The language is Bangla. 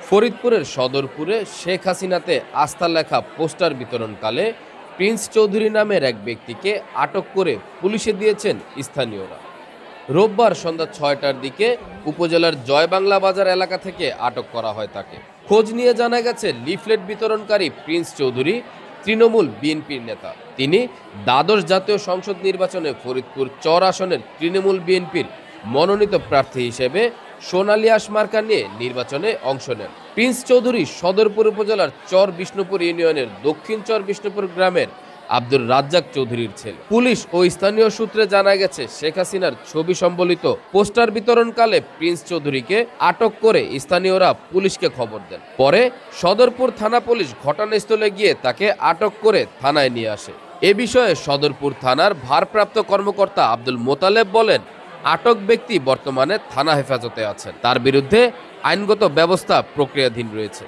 ফরিদপুরের সদরপুরে শেখ হাসিনাতে আস্থা লেখা পোস্টার বিতরণকালে প্রিন্স চৌধুরী নামের এক ব্যক্তিকে আটক করে পুলিশে দিয়েছেন স্থানীয়রা। রোববার সন্ধ্যা ৬টার দিকে উপজেলার জয়বাংলা বাজার এলাকা থেকে আটক করা হয় তাকে। খোঁজ নিয়ে জানা গেছে, লিফলেট বিতরণকারী প্রিন্স চৌধুরী তৃণমূল বিএনপির নেতা। তিনি দ্বাদশ জাতীয় সংসদ নির্বাচনে ফরিদপুর চর আসনের তৃণমূল বিএনপির মনোনীত প্রার্থী হিসেবে সোনালী আঁশ মার্কা নিয়ে নির্বাচনে অংশ নেন। প্রিন্স চৌধুরী সদরপুর উপজেলার চর বিষ্ণুপুর ইউনিয়নের দক্ষিণ চর বিষ্ণুপুর গ্রামের আব্দুর রাজ্জাক চৌধুরীর ছেলে। পুলিশ ও স্থানীয় সূত্রে জানা গেছে, শেখ হাসিনার ছবি সম্বলিত পোস্টার বিতরণকালে প্রিন্স চৌধুরীকে আটক করে স্থানীয়রা পুলিশকে খবর দেন। পরে সদরপুর থানা পুলিশ ঘটনাস্থলে গিয়ে তাকে আটক করে থানায় নিয়ে আসে। এ বিষয়ে সদরপুর থানার ভারপ্রাপ্ত কর্মকর্তা আব্দুল মোতালেব বলেন, আটক ব্যক্তি বর্তমানে থানা হেফাজতে আছেন। তার বিরুদ্ধে আইনগত ব্যবস্থা প্রক্রিয়াধীন রয়েছে।